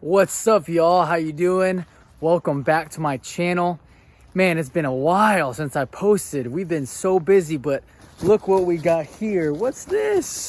What's up, y'all? How you doing? Welcome back to my channel. Man, it's been a while since I posted. We've been so busy, but look what we got here. What's this?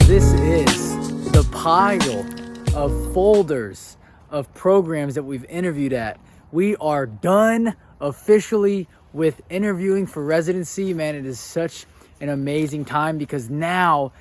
This is the pile of folders of programs that we've interviewed at. We are done officially with interviewing for residency. Man, it is such an amazing time because now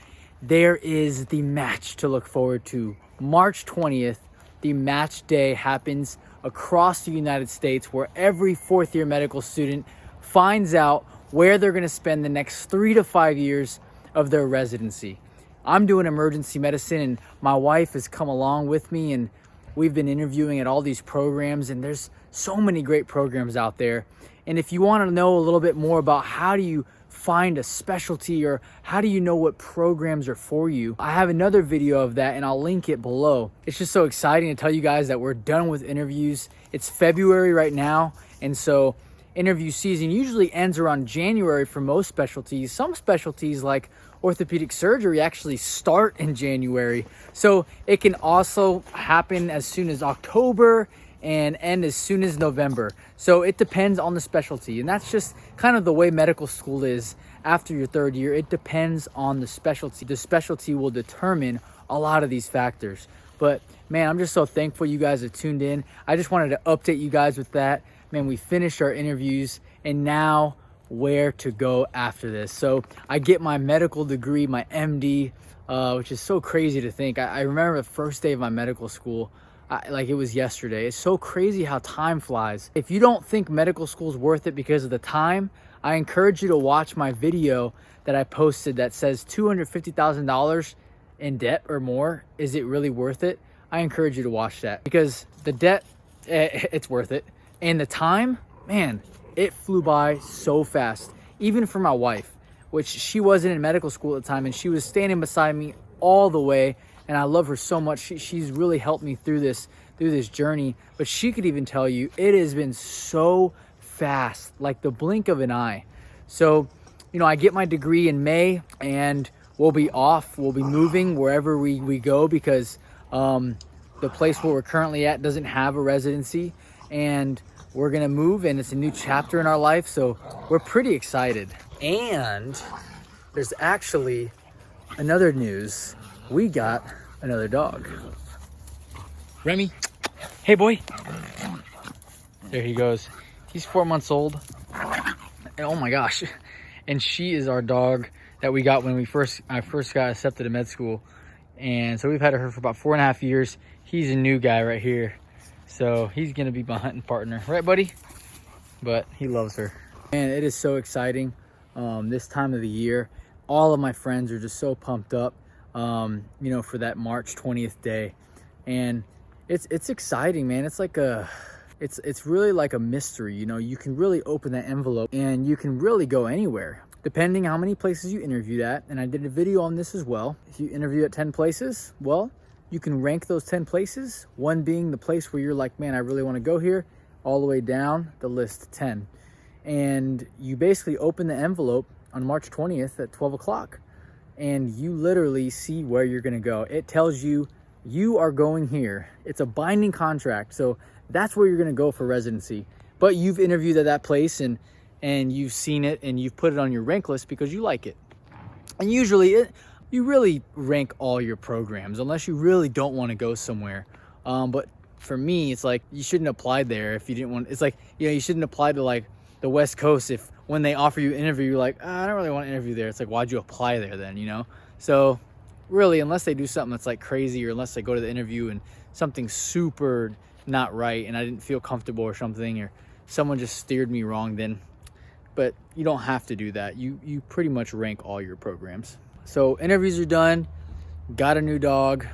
there is the match to look forward to. March 20th, the match day happens across the United States where every fourth year medical student finds out where they're gonna spend the next 3 to 5 years of their residency. I'm doing emergency medicine and my wife has come along with me, and we've been interviewing at all these programs, and there's so many great programs out there. And if you want to know a little bit more about how do you find a specialty or how do you know what programs are for you, I have another video of that and I'll link it below. It's just so exciting to tell you guys that we're done with interviews. It's February right now, and so interview season usually ends around January for most specialties. Some specialties like orthopedic surgery actually start in January. So it can also happen as soon as October and end as soon as November. So it depends on the specialty, and that's just kind of the way medical school is. After your third year, it depends on the specialty. The specialty will determine a lot of these factors. But man, I'm just so thankful you guys have tuned in. I just wanted to update you guys with that. Man, we finished our interviews, and now where to go after this. So I get my medical degree, my MD, which is so crazy to think. I remember the first day of my medical school, like it was yesterday. It's so crazy how time flies. If you don't think medical school is worth it because of the time, I encourage you to watch my video that I posted that says $250,000 in debt or more. Is it really worth it? I encourage you to watch that because the debt, it's worth it. And the time, man, it flew by so fast. Even for my wife, which she wasn't in medical school at the time, and she was standing beside me all the way. And I love her so much. She's really helped me through this journey. But she could even tell you it has been so fast, like the blink of an eye. So, you know, I get my degree in May, and we'll be off. We'll be moving wherever we go because the place where we're currently at doesn't have a residency, and we're gonna move, and it's a new chapter in our life. So we're pretty excited. And there's actually another news. We got another dog. Remy, hey boy. There he goes. He's 4 months old. And oh my gosh. And she is our dog that we got when I first got accepted to med school. And so we've had her for about 4.5 years. He's a new guy right here. So he's gonna be my hunting partner. Right, buddy? But he loves her. And it is so exciting this time of the year. All of my friends are just so pumped up. You know, for that March 20th day, and it's exciting, man. It's like it's really like a mystery. You know, you can really open that envelope and you can really go anywhere depending how many places you interviewed at. And I did a video on this as well. If you interview at 10 places, well, you can rank those 10 places, one being the place where you're like, man, I really want to go here, all the way down the list 10. And you basically open the envelope on March 20th at 12 o'clock. And you literally see where you're gonna go. It tells you you are going here. It's a binding contract, so that's where you're gonna go for residency. But you've interviewed at that place and you've seen it and you've put it on your rank list because you like it. And usually you really rank all your programs unless you really don't want to go somewhere. But for me, it's like you shouldn't apply there if you didn't want. It's like, you know, you shouldn't apply to like the West Coast if when they offer you an interview, you're like, I don't really want to interview there. It's like, why'd you apply there then, you know? So really, unless they do something that's like crazy, or unless I go to the interview and something super not right and I didn't feel comfortable or something, or someone just steered me wrong, then, but you don't have to do that. You pretty much rank all your programs. So interviews are done, got a new dog,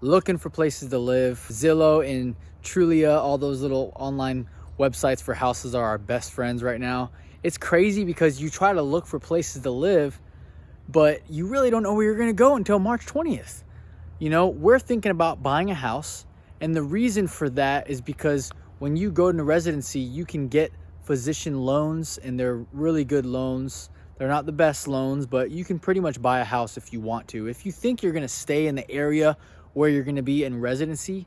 looking for places to live. Zillow and Trulia, all those little online websites for houses are our best friends right now. It's crazy because you try to look for places to live, but you really don't know where you're going to go until March 20th. You know, we're thinking about buying a house, and the reason for that is because when you go into residency, you can get physician loans, and they're really good loans. They're not the best loans, but you can pretty much buy a house if you want to. If you think you're gonna stay in the area where you're gonna be in residency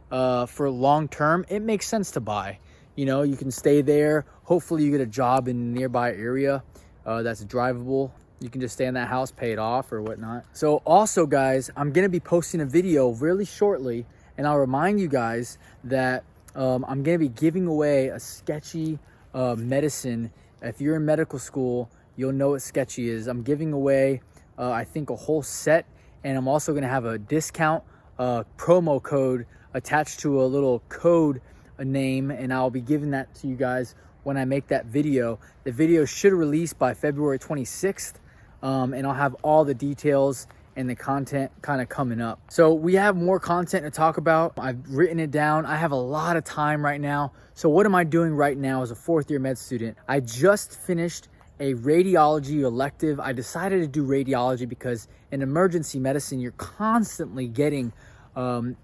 for long term, it makes sense to buy. You know, you can stay there. Hopefully you get a job in a nearby area that's drivable. You can just stay in that house, pay it off or whatnot. So also guys, I'm gonna be posting a video really shortly, and I'll remind you guys that I'm gonna be giving away a sketchy medicine. If you're in medical school, you'll know what sketchy is. I'm giving away, I think, a whole set, and I'm also gonna have a discount promo code attached to a little code name, and I'll be giving that to you guys when I make that video. The video should release by February 26th, and I'll have all the details and the content kind of coming up. So we have more content to talk about. I've written it down. I have a lot of time right now. So what am I doing right now as a fourth year med student? I just finished a radiology elective. I decided to do radiology because in emergency medicine, you're constantly getting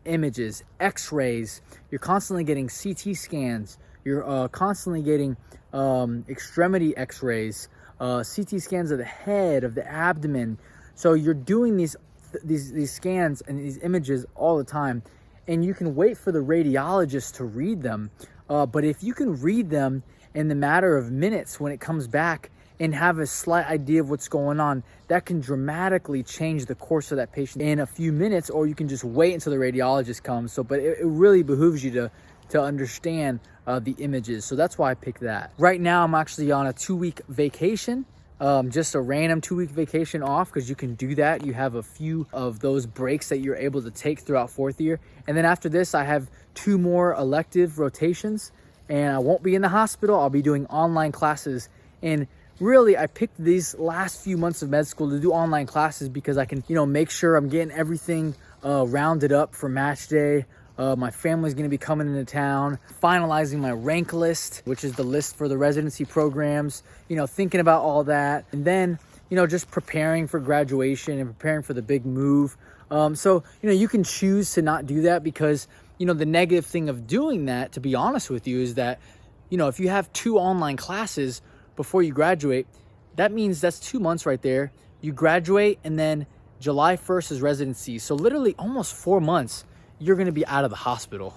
images, x-rays, you're constantly getting CT scans, you're constantly getting extremity x-rays, CT scans of the head, of the abdomen. So you're doing these scans and these images all the time, and you can wait for the radiologist to read them. But if you can read them in the matter of minutes when it comes back and have a slight idea of what's going on, that can dramatically change the course of that patient in a few minutes, or you can just wait until the radiologist comes. So, but it really behooves you to understand the images. So that's why I picked that. Right now, I'm actually on a 2-week vacation, just a random 2-week vacation off, because you can do that. You have a few of those breaks that you're able to take throughout fourth year. And then after this, I have 2 more elective rotations, and I won't be in the hospital. I'll be doing online classes. And really, I picked these last few months of med school to do online classes because I can, you know, make sure I'm getting everything rounded up for match day. My family's gonna be coming into town, finalizing my rank list, which is the list for the residency programs, you know, thinking about all that. And then, you know, just preparing for graduation and preparing for the big move. So, you know, you can choose to not do that because, you know, the negative thing of doing that, to be honest with you, is that, you know, if you have 2 online classes before you graduate, that means that's 2 months right there. You graduate, and then July 1st is residency. So literally almost 4 months, you're gonna be out of the hospital.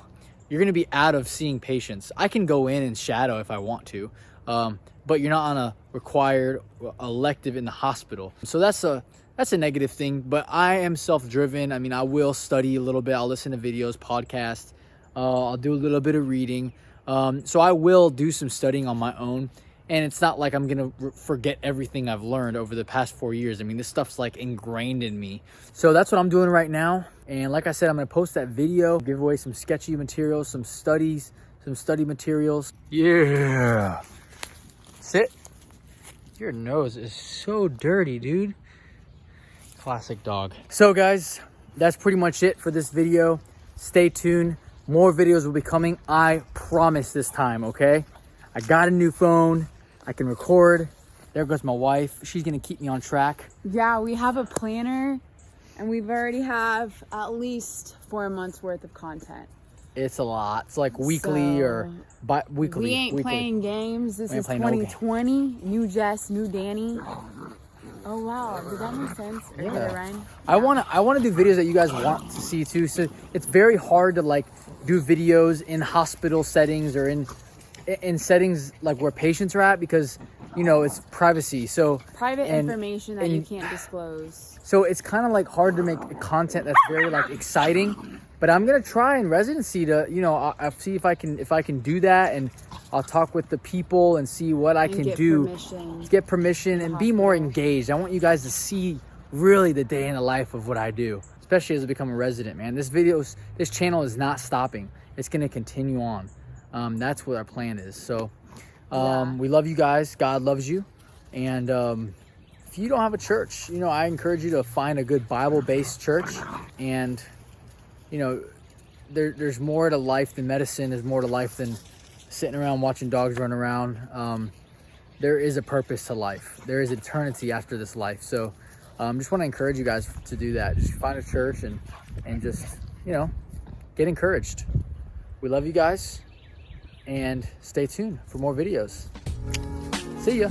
You're gonna be out of seeing patients. I can go in and shadow if I want to, but you're not on a required elective in the hospital. So that's a negative thing, but I am self-driven. I mean, I will study a little bit. I'll listen to videos, podcasts. I'll do a little bit of reading. So I will do some studying on my own. And it's not like I'm gonna forget everything I've learned over the past 4 years. I mean, this stuff's like ingrained in me. So that's what I'm doing right now. And like I said, I'm gonna post that video, give away some sketchy materials, some study materials. Yeah. Sit. Your nose is so dirty, dude. Classic dog. So guys, that's pretty much it for this video. Stay tuned. More videos will be coming. I promise this time, okay? I got a new phone. I can record. There goes my wife. She's gonna keep me on track. Yeah, we have a planner, and we've already have at least 4 months worth of content. It's a lot. It's like weekly or weekly. We ain't playing games. This is 2020. New Jess, new Danny. Oh wow, did that make sense? Or did it rhyme? I wanna do videos that you guys want to see too. So it's very hard to like do videos in hospital settings or in settings like where patients are at, because you know it's privacy. So private information that you can't disclose. So it's kind of like hard to make content that's very like exciting. But I'm gonna try in residency to, you know, I'll see if I can do that, and I'll talk with the people and see what I can do. Get permission and be more engaged. I want you guys to see really the day in the life of what I do, especially as I become a resident, man. This channel is not stopping. It's gonna continue on. That's what our plan is. So we love you guys. God loves you. And if you don't have a church, you know, I encourage you to find a good Bible-based church. And you know, there's more to life than medicine. There's more to life than sitting around watching dogs run around. There is a purpose to life. There is eternity after this life. So just want to encourage you guys to do that. Just find a church and just, you know, get encouraged. We love you guys, and stay tuned for more videos. See ya.